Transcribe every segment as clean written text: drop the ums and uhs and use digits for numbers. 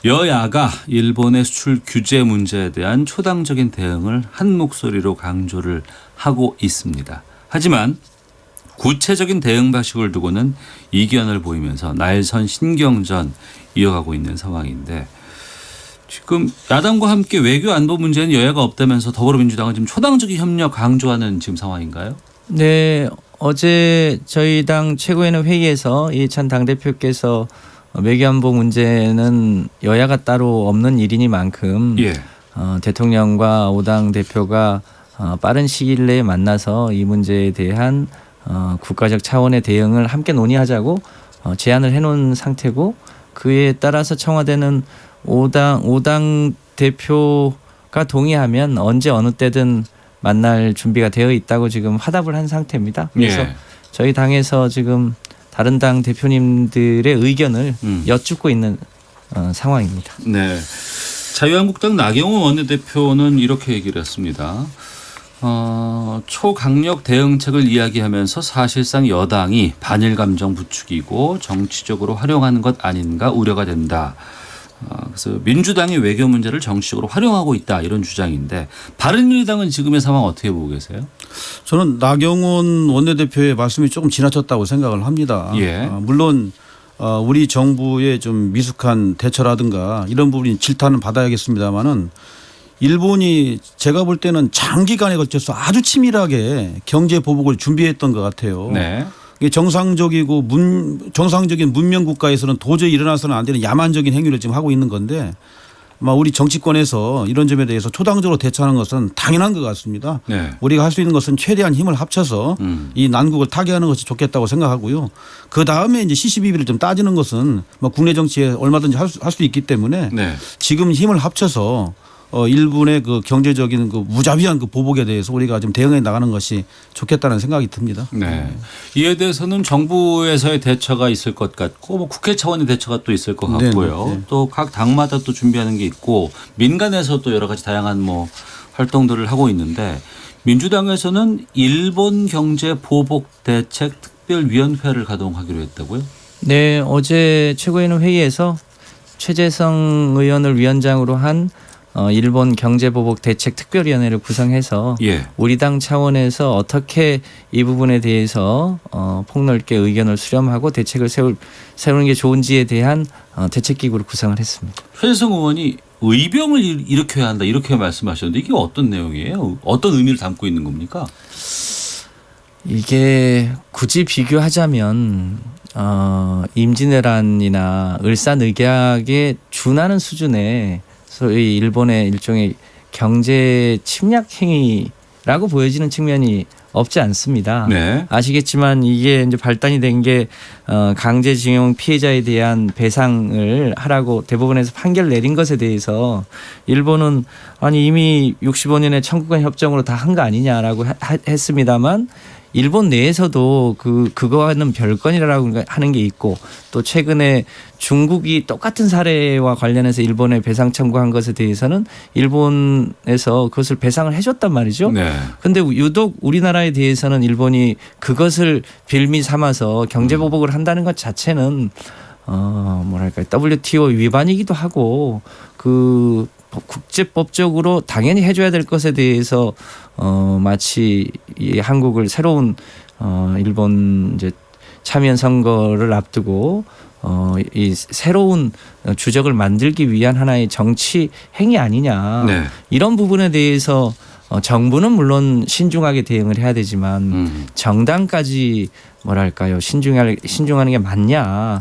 여야가 일본의 수출 규제 문제에 대한 초당적인 대응을 한 목소리로 강조를 하고 있습니다. 하지만 구체적인 대응 방식을 두고는 이견을 보이면서 날선 신경전 이어가고 있는 상황인데, 지금 야당과 함께 외교 안보 문제는 여야가 없다면서 더불어민주당은 지금 초당적인 협력 강조하는 지금 상황인가요? 네, 어제 저희 당 최고위원 회의에서 이해찬 당대표께서 외교안보 문제는 여야가 따로 없는 일이니만큼 대통령과 5당 대표가 빠른 시일 내에 만나서 이 문제에 대한 국가적 차원의 대응을 함께 논의하자고 제안을 해놓은 상태고, 그에 따라서 청와대는 5당 대표가 동의하면 언제 어느 때든 만날 준비가 되어 있다고 지금 화답을 한 상태입니다. 그래서 저희 당에서 지금 다른 당 대표님들의 의견을 여쭙고 있는 상황입니다. 네, 자유한국당 나경원 원내대표는 이렇게 얘기를 했습니다. 초강력 대응책을 이야기하면서 사실상 여당이 반일 감정 부추기고 정치적으로 활용하는 것 아닌가 우려가 된다. 그래서 민주당이 외교 문제를 정치적으로 활용하고 있다, 이런 주장인데, 바른미래당은 지금의 상황 어떻게 보고 계세요? 저는 나경원 원내대표의 말씀이 조금 지나쳤다고 생각을 합니다. 물론 우리 정부의 좀 미숙한 대처라든가 이런 부분이 질타는 받아야겠습니다마는, 일본이 제가 볼 때는 장기간에 걸쳐서 아주 치밀하게 경제 보복을 준비했던 것 같아요. 네. 이게 정상적인 문명 국가에서는 도저히 일어나서는 안 되는 야만적인 행위를 지금 하고 있는 건데, 우리 정치권에서 이런 점에 대해서 초당적으로 대처하는 것은 당연한 것 같습니다. 네. 우리가 할 수 있는 것은 최대한 힘을 합쳐서 이 난국을 타개하는 것이 좋겠다고 생각하고요. 그 다음에 이제 시시비비를 좀 따지는 것은 국내 정치에 얼마든지 할 수 있기 때문에 지금 힘을 합쳐서 일본의 그 경제적인 그 무자비한 그 보복에 대해서 우리가 좀 대응해 나가는 것이 좋겠다는 생각이 듭니다. 네. 이에 대해서는 정부에서의 대처가 있을 것 같고, 국회 차원의 대처가 또 있을 것 같고요. 또 각 당마다 또 준비하는 게 있고, 민간에서 또 여러 가지 다양한 활동들을 하고 있는데, 민주당에서는 일본 경제 보복 대책 특별위원회를 가동하기로 했다고요? 네, 어제 최고위원 회의에서 최재성 의원을 위원장으로 한 일본 경제보복 대책 특별위원회를 구성해서 우리 당 차원에서 어떻게 이 부분에 대해서 폭넓게 의견을 수렴하고 대책을 세우는 게 좋은지에 대한 대책기구를 구성을 했습니다. 최재성 의원이 의병을 일으켜야 한다, 이렇게 말씀하셨는데, 이게 어떤 내용이에요? 어떤 의미를 담고 있는 겁니까? 이게 굳이 비교하자면 임진왜란이나 을사늑약에 준하는 수준의 소위 일본의 일종의 경제 침략 행위라고 보여지는 측면이 없지 않습니다. 네. 아시겠지만 이게 이제 발단이 된 게 강제징용 피해자에 대한 배상을 하라고 대법원에서 판결 내린 것에 대해서 일본은 이미 65년에 청구권 협정으로 다 한 거 아니냐라고 했습니다만, 일본 내에서도 그거와는 별건이라고 하는 게 있고, 또 최근에 중국이 똑같은 사례와 관련해서 일본에 배상 청구한 것에 대해서는 일본에서 그것을 배상을 해줬단 말이죠. 그런데 유독 우리나라에 대해서는 일본이 그것을 빌미 삼아서 경제보복을 한다는 것 자체는 WTO 위반이기도 하고, 국제법적으로 당연히 해줘야 될 것에 대해서 마치 이 한국을 새로운 일본 이제 참여 선거를 앞두고 이 새로운 주적을 만들기 위한 하나의 정치 행위 아니냐. 이런 부분에 대해서 정부는 물론 신중하게 대응을 해야 되지만 정당까지 신중하는 게 맞냐.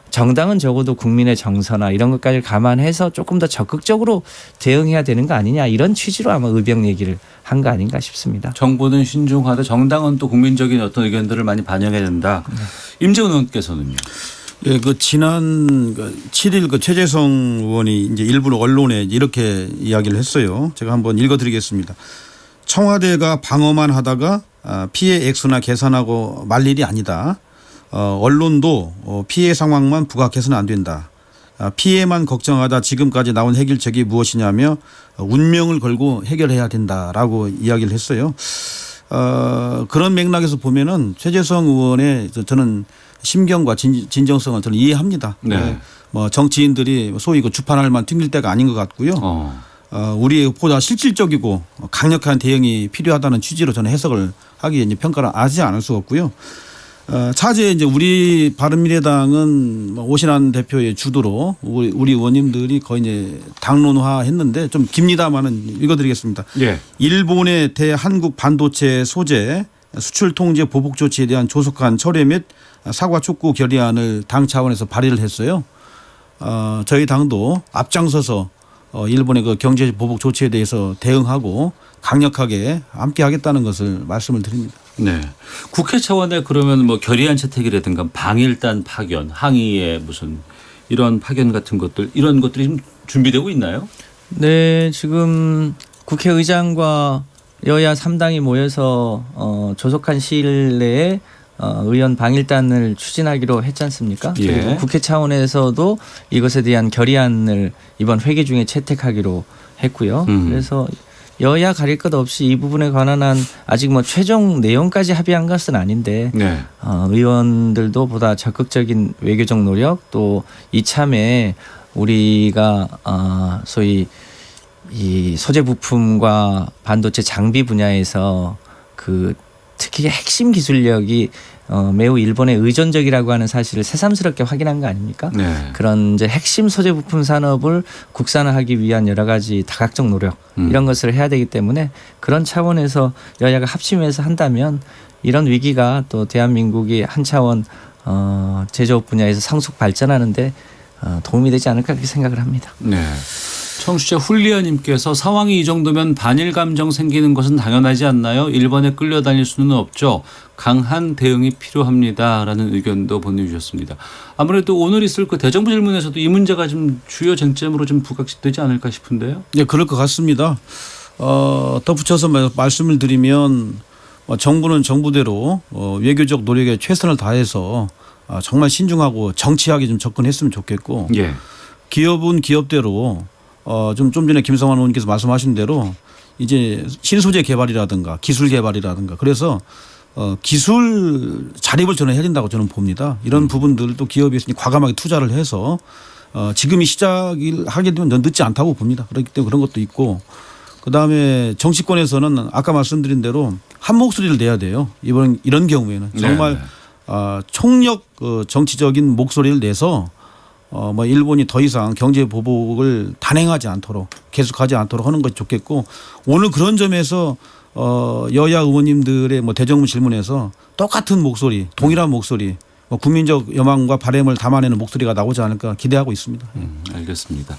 정당은 적어도 국민의 정서나 이런 것까지 감안해서 조금 더 적극적으로 대응해야 되는 거 아니냐, 이런 취지로 아마 의병 얘기를 한 거 아닌가 싶습니다. 정부는 신중하되 정당은 또 국민적인 어떤 의견들을 많이 반영해야 된다. 임재훈 의원께서는요? 지난 7일 최재성 의원이 이제 일부 언론에 이렇게 이야기를 했어요. 제가 한번 읽어드리겠습니다. 청와대가 방어만 하다가 피해 액수나 계산하고 말 일이 아니다. 언론도 피해 상황만 부각해서는 안 된다. 피해만 걱정하다 지금까지 나온 해결책이 무엇이냐며 운명을 걸고 해결해야 된다라고 이야기를 했어요. 그런 맥락에서 보면은 최재성 의원의 저는 심경과 진정성을 저는 이해합니다. 네. 뭐 정치인들이 소위 그 주판알만 튕길 때가 아닌 것 같고요. 우리의 보다 실질적이고 강력한 대응이 필요하다는 취지로 저는 해석을 하기에 이제 평가를 하지 않을 수 없고요. 차제 이제 우리 바른미래당은 뭐 오신환 대표의 주도로 우리 의원님들이 거의 이제 당론화했는데 좀 깁니다만은 읽어드리겠습니다. 예. 일본의 대한국 반도체 소재 수출 통제 보복 조치에 대한 조속한 철회 및 사과 촉구 결의안을 당 차원에서 발의를 했어요. 저희 당도 앞장서서 일본의 그 경제 보복 조치에 대해서 대응하고 강력하게 함께 하겠다는 것을 말씀을 드립니다. 네. 국회 차원에 그러면 뭐 결의안 채택이라든가 방일단 파견, 항의의 무슨 이런 파견 같은 것들 이런 것들이 좀 준비되고 있나요? 네, 지금 국회의장과 여야 3당이 모여서 조속한 시일 내에 의원 방일단을 추진하기로 했지 않습니까? 예. 그리고 국회 차원에서도 이것에 대한 결의안을 이번 회기 중에 채택하기로 했고요. 그래서 여야 가릴 것 없이 이 부분에 관한 한 아직 뭐 최종 내용까지 합의한 것은 아닌데 네. 의원들도 보다 적극적인 외교적 노력 또 이참에 우리가 소위 이 소재 부품과 반도체 장비 분야에서 그 특히 핵심 기술력이 매우 일본에 의존적이라고 하는 사실을 새삼스럽게 확인한 거 아닙니까? 네. 그런 이제 핵심 소재 부품 산업을 국산화하기 위한 여러 가지 다각적 노력 이런 것을 해야 되기 때문에 그런 차원에서 여야가 합심해서 한다면 이런 위기가 또 대한민국이 한 차원 제조업 분야에서 상속 발전하는데 도움이 되지 않을까 그렇게 생각을 합니다. 네. 청취자 훌리아님께서 상황이 이 정도면 반일 감정 생기는 것은 당연하지 않나요? 일본에 끌려다닐 수는 없죠. 강한 대응이 필요합니다라는 의견도 보내주셨습니다. 아무래도 오늘 있을 그 대정부 질문에서도 이 문제가 좀 주요 쟁점으로 좀 부각되지 않을까 싶은데요. 네, 그럴 것 같습니다. 덧붙여서 말씀을 드리면 정부는 정부대로 외교적 노력에 최선을 다해서 정말 신중하고 정치하게 좀 접근했으면 좋겠고 예. 기업은 기업대로 좀 전에 김성환 의원께서 말씀하신 대로 이제 신소재 개발이라든가 기술 개발이라든가 그래서 기술 자립을 저는 해야 된다고 저는 봅니다. 이런 부분들도 기업이 과감하게 투자를 해서 지금이 시작을 하게 되면 늦지 않다고 봅니다. 그렇기 때문에 그런 것도 있고 그다음에 정치권에서는 아까 말씀드린 대로 한 목소리를 내야 돼요. 이런 경우에는 정말 총력 정치적인 목소리를 내서 뭐 일본이 더 이상 경제 보복을 단행하지 않도록 계속하지 않도록 하는 것이 좋겠고 오늘 그런 점에서 여야 의원님들의 뭐 대정부 질문에서 똑같은 목소리, 동일한 목소리, 국민적 여망과 바람을 담아내는 목소리가 나오지 않을까 기대하고 있습니다. 알겠습니다.